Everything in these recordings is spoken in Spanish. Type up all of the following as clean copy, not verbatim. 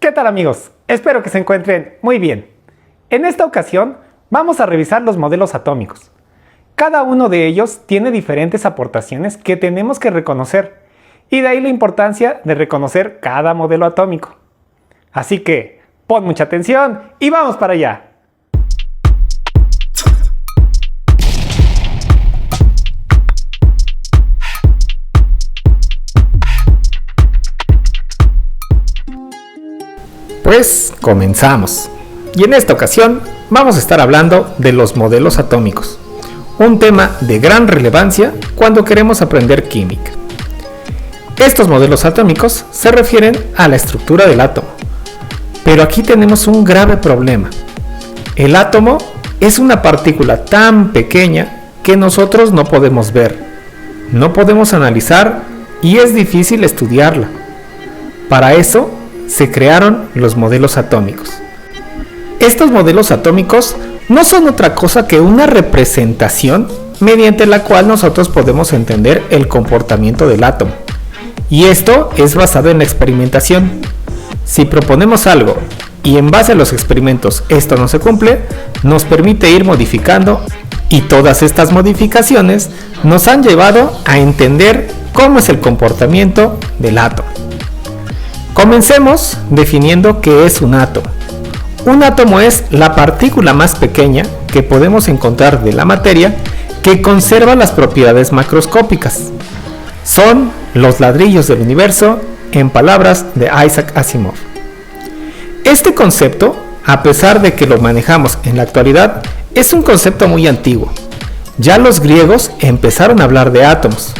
¿Qué tal amigos? Espero que se encuentren muy bien. En esta ocasión vamos a revisar los modelos atómicos. Cada uno de ellos tiene diferentes aportaciones que tenemos que reconocer, y de ahí la importancia de reconocer cada modelo atómico. Así que, pon mucha atención y vamos para allá. Pues comenzamos. Y en esta ocasión vamos a estar hablando de los modelos atómicos, un tema de gran relevancia cuando queremos aprender química. Estos modelos atómicos se refieren a la estructura del átomo, pero aquí tenemos un grave problema. El átomo es una partícula tan pequeña que nosotros no podemos ver, no podemos analizar y es difícil estudiarla. Para eso se crearon los modelos atómicos. Estos modelos atómicos no son otra cosa que una representación mediante la cual nosotros podemos entender el comportamiento del átomo. Y esto es basado en la experimentación. Si proponemos algo y en base a los experimentos esto no se cumple, nos permite ir modificando, y todas estas modificaciones nos han llevado a entender cómo es el comportamiento del átomo. Comencemos definiendo qué es un átomo. Un átomo es la partícula más pequeña que podemos encontrar de la materia que conserva las propiedades macroscópicas. Son los ladrillos del universo, en palabras de Isaac Asimov. Este concepto, a pesar de que lo manejamos en la actualidad, es un concepto muy antiguo. Ya los griegos empezaron a hablar de átomos.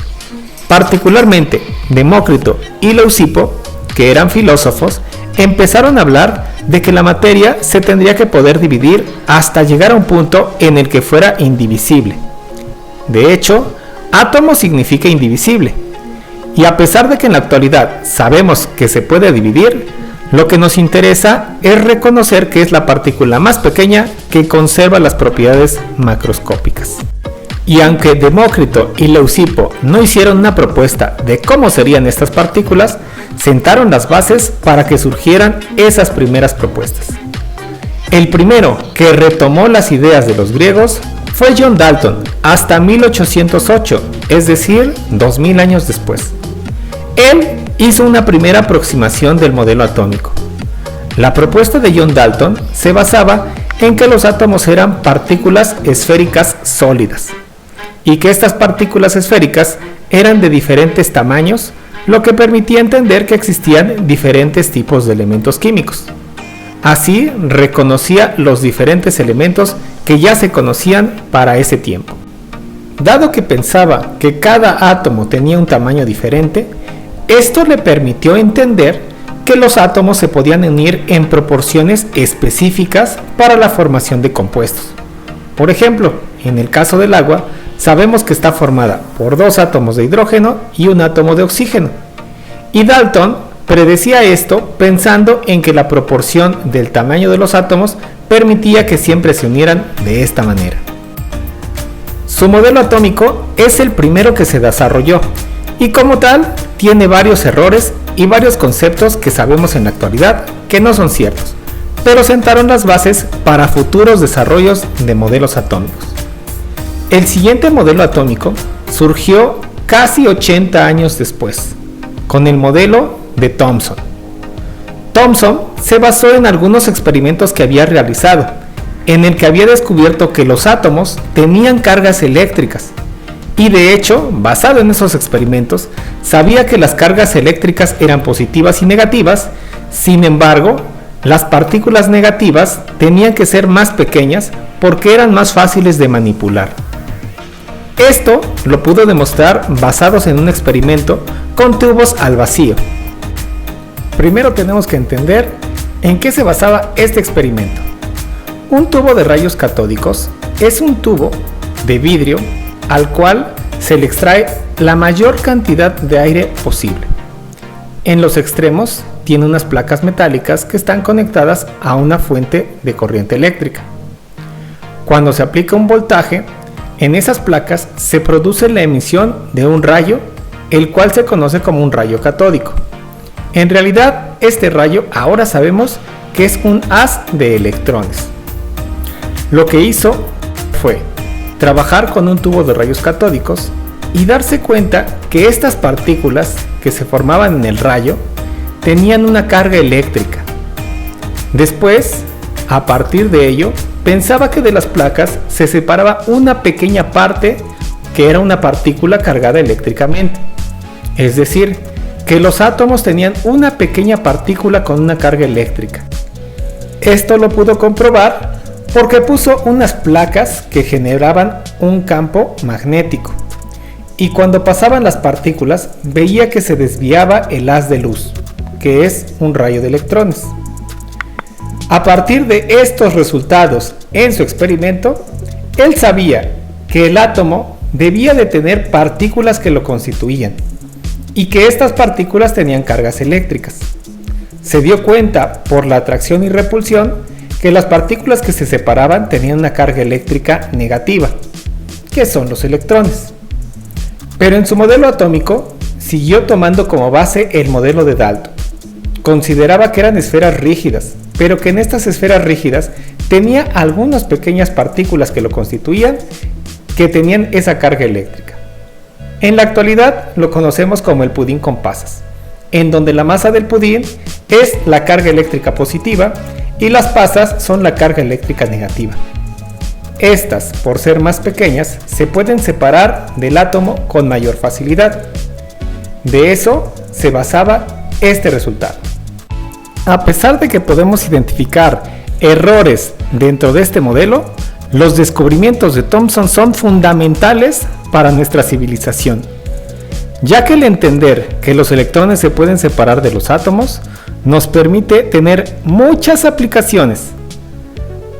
Particularmente Demócrito y Leucipo, que eran filósofos, empezaron a hablar de que la materia se tendría que poder dividir hasta llegar a un punto en el que fuera indivisible. De hecho, átomo significa indivisible. Y a pesar de que en la actualidad sabemos que se puede dividir, lo que nos interesa es reconocer que es la partícula más pequeña que conserva las propiedades macroscópicas. Y aunque Demócrito y Leucipo no hicieron una propuesta de cómo serían estas partículas, sentaron las bases para que surgieran esas primeras propuestas. El primero que retomó las ideas de los griegos fue John Dalton, hasta 1808, es decir, 2000 años después. Él hizo una primera aproximación del modelo atómico. La propuesta de John Dalton se basaba en que los átomos eran partículas esféricas sólidas, y que estas partículas esféricas eran de diferentes tamaños, lo que permitía entender que existían diferentes tipos de elementos químicos. Así reconocía los diferentes elementos que ya se conocían para ese tiempo. Dado que pensaba que cada átomo tenía un tamaño diferente, esto le permitió entender que los átomos se podían unir en proporciones específicas para la formación de compuestos. Por ejemplo, en el caso del agua, sabemos que está formada por 2 átomos de hidrógeno y un átomo de oxígeno. Y Dalton predecía esto pensando en que la proporción del tamaño de los átomos permitía que siempre se unieran de esta manera. Su modelo atómico es el primero que se desarrolló y como tal tiene varios errores y varios conceptos que sabemos en la actualidad que no son ciertos, pero sentaron las bases para futuros desarrollos de modelos atómicos. El siguiente modelo atómico surgió casi 80 años después, con el modelo de Thomson. Thomson se basó en algunos experimentos que había realizado, en el que había descubierto que los átomos tenían cargas eléctricas, y de hecho, basado en esos experimentos, sabía que las cargas eléctricas eran positivas y negativas. Sin embargo, las partículas negativas tenían que ser más pequeñas porque eran más fáciles de manipular. Esto lo pudo demostrar basados en un experimento con tubos al vacío. Primero tenemos que entender en qué se basaba este experimento. Un tubo de rayos catódicos es un tubo de vidrio al cual se le extrae la mayor cantidad de aire posible. En los extremos tiene unas placas metálicas que están conectadas a una fuente de corriente eléctrica. Cuando se aplica un voltaje, en esas placas se produce la emisión de un rayo, el cual se conoce como un rayo catódico. En realidad, este rayo ahora sabemos que es un haz de electrones. Lo que hizo fue trabajar con un tubo de rayos catódicos y darse cuenta que estas partículas que se formaban en el rayo tenían una carga eléctrica. Después, a partir de ello, pensaba que de las placas se separaba una pequeña parte que era una partícula cargada eléctricamente. Es decir, que los átomos tenían una pequeña partícula con una carga eléctrica. Esto lo pudo comprobar porque puso unas placas que generaban un campo magnético. Y cuando pasaban las partículas, veía que se desviaba el haz de luz, que es un rayo de electrones. A partir de estos resultados en su experimento, él sabía que el átomo debía de tener partículas que lo constituían y que estas partículas tenían cargas eléctricas. Se dio cuenta por la atracción y repulsión que las partículas que se separaban tenían una carga eléctrica negativa, que son los electrones. Pero en su modelo atómico siguió tomando como base el modelo de Dalton. Consideraba que eran esferas rígidas, pero que en estas esferas rígidas tenía algunas pequeñas partículas que lo constituían que tenían esa carga eléctrica. En la actualidad lo conocemos como el pudín con pasas, en donde la masa del pudín es la carga eléctrica positiva y las pasas son la carga eléctrica negativa. Estas, por ser más pequeñas, se pueden separar del átomo con mayor facilidad. De eso se basaba este resultado. A pesar de que podemos identificar errores dentro de este modelo, los descubrimientos de Thomson son fundamentales para nuestra civilización, ya que el entender que los electrones se pueden separar de los átomos nos permite tener muchas aplicaciones.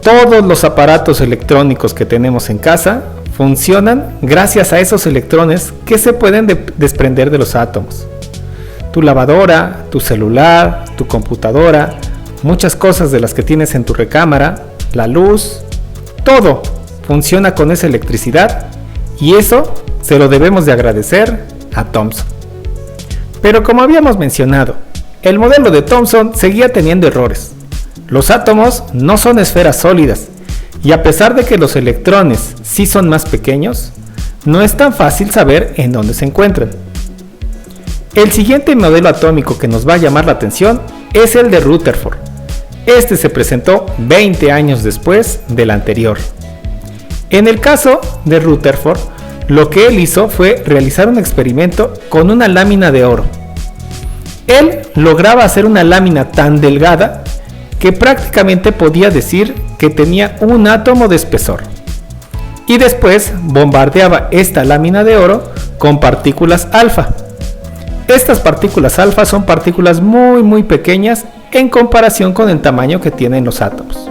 Todos los aparatos electrónicos que tenemos en casa funcionan gracias a esos electrones que se pueden desprender de los átomos. Tu lavadora, tu celular, tu computadora, muchas cosas de las que tienes en tu recámara, la luz, todo funciona con esa electricidad y eso se lo debemos de agradecer a Thomson. Pero como habíamos mencionado, el modelo de Thomson seguía teniendo errores. Los átomos no son esferas sólidas y a pesar de que los electrones sí son más pequeños, no es tan fácil saber en dónde se encuentran. El siguiente modelo atómico que nos va a llamar la atención es el de Rutherford. Este se presentó 20 años después del anterior. En el caso de Rutherford, lo que él hizo fue realizar un experimento con una lámina de oro. Él lograba hacer una lámina tan delgada que prácticamente podía decir que tenía un átomo de espesor. Y después bombardeaba esta lámina de oro con partículas alfa. Estas partículas alfa son partículas muy pequeñas en comparación con el tamaño que tienen los átomos.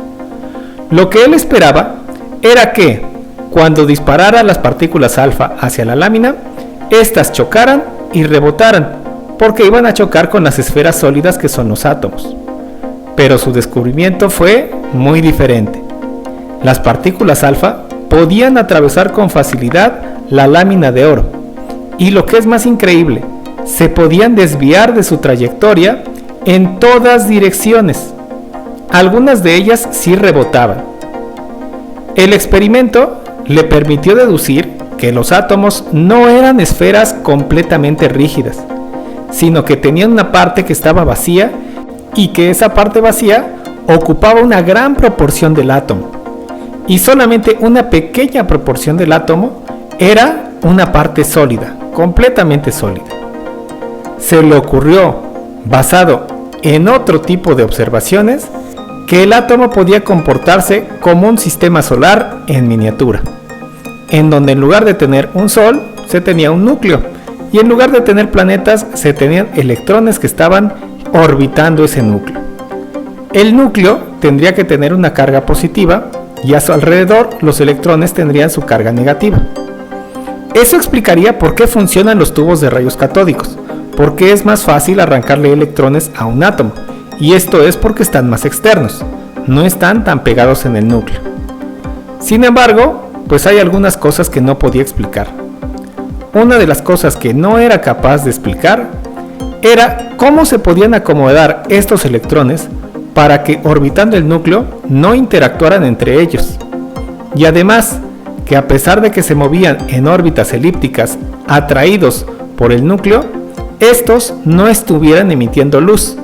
Lo que él esperaba era que cuando disparara las partículas alfa hacia la lámina, estas chocaran y rebotaran, porque iban a chocar con las esferas sólidas que son los átomos. Pero su descubrimiento fue muy diferente. Las partículas alfa podían atravesar con facilidad la lámina de oro, y lo que es más increíble, se podían desviar de su trayectoria en todas direcciones. Algunas de ellas sí rebotaban. El experimento le permitió deducir que los átomos no eran esferas completamente rígidas, sino que tenían una parte que estaba vacía y que esa parte vacía ocupaba una gran proporción del átomo, y solamente una pequeña proporción del átomo era una parte sólida, completamente sólida. Se le ocurrió, basado en otro tipo de observaciones, que el átomo podía comportarse como un sistema solar en miniatura, en donde en lugar de tener un sol, se tenía un núcleo, y en lugar de tener planetas, se tenían electrones que estaban orbitando ese núcleo. El núcleo tendría que tener una carga positiva y a su alrededor los electrones tendrían su carga negativa. Eso explicaría por qué funcionan los tubos de rayos catódicos, porque es más fácil arrancarle electrones a un átomo, y esto es porque están más externos, no están tan pegados en el núcleo. Sin embargo, pues hay algunas cosas que no podía explicar. Una de las cosas que no era capaz de explicar era cómo se podían acomodar estos electrones para que orbitando el núcleo no interactuaran entre ellos. Y además, que a pesar de que se movían en órbitas elípticas atraídos por el núcleo, estos no estuvieran emitiendo luz,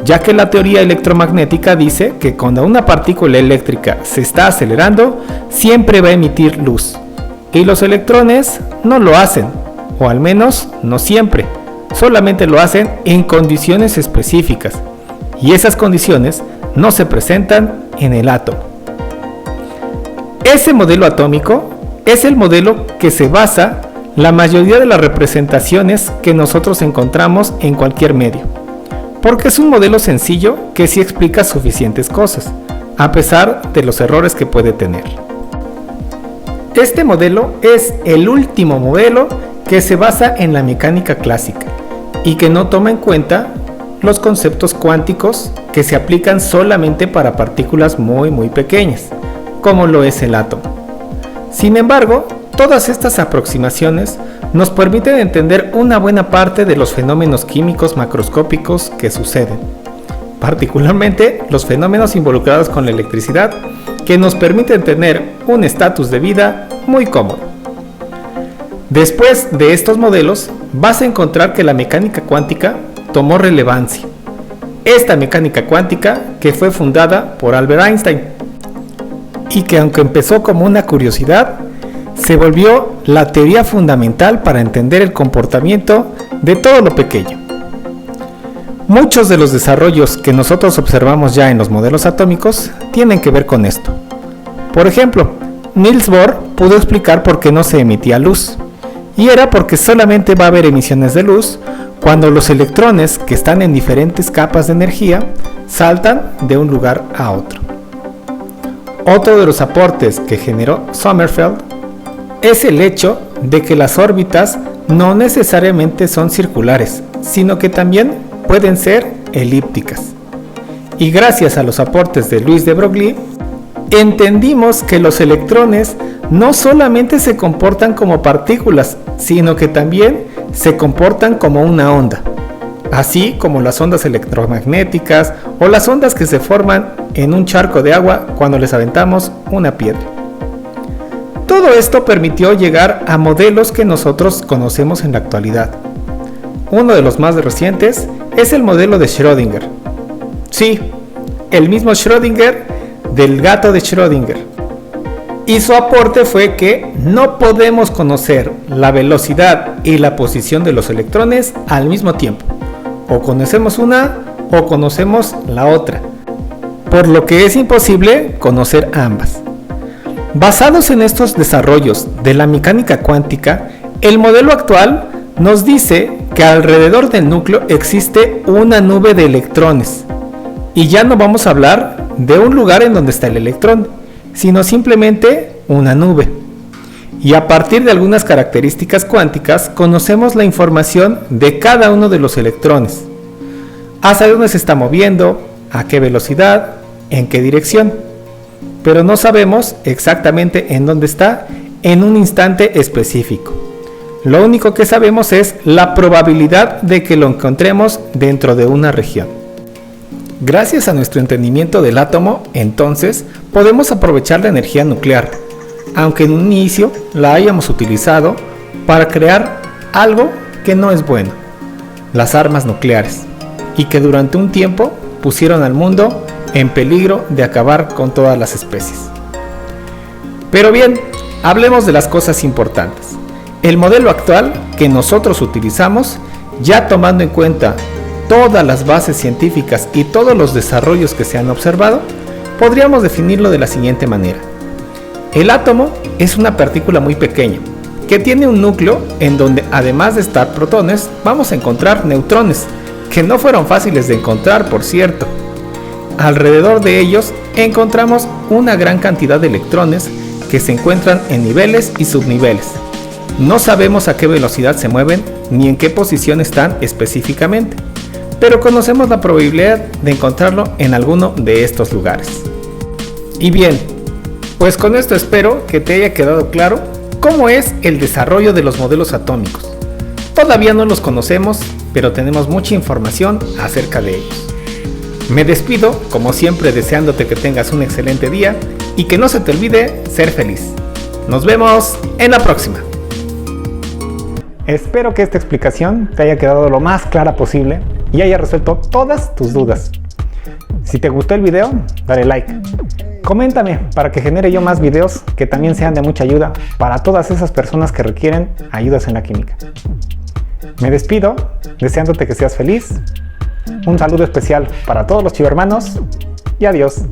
ya que la teoría electromagnética dice que cuando una partícula eléctrica se está acelerando, siempre va a emitir luz, y los electrones no lo hacen, o al menos no siempre, solamente lo hacen en condiciones específicas, y esas condiciones no se presentan en el átomo. Ese modelo atómico es el modelo que se basa la mayoría de las representaciones que nosotros encontramos en cualquier medio, porque es un modelo sencillo que sí explica suficientes cosas, a pesar de los errores que puede tener. Este modelo es el último modelo que se basa en la mecánica clásica y que no toma en cuenta los conceptos cuánticos que se aplican solamente para partículas muy pequeñas, como lo es el átomo. Sin embargo, todas estas aproximaciones nos permiten entender una buena parte de los fenómenos químicos macroscópicos que suceden, particularmente los fenómenos involucrados con la electricidad, que nos permiten tener un estatus de vida muy cómodo. Después de estos modelos, vas a encontrar que la mecánica cuántica tomó relevancia. Esta mecánica cuántica que fue fundada por Albert Einstein y que, aunque empezó como una curiosidad, se volvió la teoría fundamental para entender el comportamiento de todo lo pequeño. Muchos de los desarrollos que nosotros observamos ya en los modelos atómicos tienen que ver con esto. Por ejemplo, Niels Bohr pudo explicar por qué no se emitía luz, y era porque solamente va a haber emisiones de luz cuando los electrones que están en diferentes capas de energía saltan de un lugar a otro. Otro de los aportes que generó Sommerfeld es el hecho de que las órbitas no necesariamente son circulares, sino que también pueden ser elípticas. Y gracias a los aportes de Louis de Broglie, entendimos que los electrones no solamente se comportan como partículas, sino que también se comportan como una onda, así como las ondas electromagnéticas o las ondas que se forman en un charco de agua cuando les aventamos una piedra. Todo esto permitió llegar a modelos que nosotros conocemos en la actualidad. Uno de los más recientes es el modelo de Schrödinger. Sí, el mismo Schrödinger del gato de Schrödinger. Y su aporte fue que no podemos conocer la velocidad y la posición de los electrones al mismo tiempo. O conocemos una o conocemos la otra, por lo que es imposible conocer ambas. Basados en estos desarrollos de la mecánica cuántica, el modelo actual nos dice que alrededor del núcleo existe una nube de electrones. Y ya no vamos a hablar de un lugar en donde está el electrón, sino simplemente una nube. Y a partir de algunas características cuánticas conocemos la información de cada uno de los electrones. Hacia dónde se está moviendo, a qué velocidad, en qué dirección. Pero no sabemos exactamente en dónde está en un instante específico. Lo único que sabemos es la probabilidad de que lo encontremos dentro de una región. Gracias a nuestro entendimiento del átomo, entonces, podemos aprovechar la energía nuclear, aunque en un inicio la hayamos utilizado para crear algo que no es bueno, las armas nucleares, y que durante un tiempo pusieron al mundo en peligro de acabar con todas las especies. Pero bien, hablemos de las cosas importantes. El modelo actual que nosotros utilizamos, ya tomando en cuenta todas las bases científicas y todos los desarrollos que se han observado, podríamos definirlo de la siguiente manera. El átomo es una partícula muy pequeña, que tiene un núcleo en donde, además de estar protones, vamos a encontrar neutrones, que no fueron fáciles de encontrar, por cierto. Alrededor de ellos encontramos una gran cantidad de electrones que se encuentran en niveles y subniveles. No sabemos a qué velocidad se mueven ni en qué posición están específicamente, pero conocemos la probabilidad de encontrarlo en alguno de estos lugares. Y bien, pues con esto espero que te haya quedado claro cómo es el desarrollo de los modelos atómicos. Todavía no los conocemos pero tenemos mucha información acerca de ellos. Me despido, como siempre, deseándote que tengas un excelente día y que no se te olvide ser feliz. Nos vemos en la próxima. Espero que esta explicación te haya quedado lo más clara posible y haya resuelto todas tus dudas. Si te gustó el video, dale like. Coméntame para que genere yo más videos que también sean de mucha ayuda para todas esas personas que requieren ayudas en la química. Me despido deseándote que seas feliz. Un saludo especial para todos los chivermanos y adiós.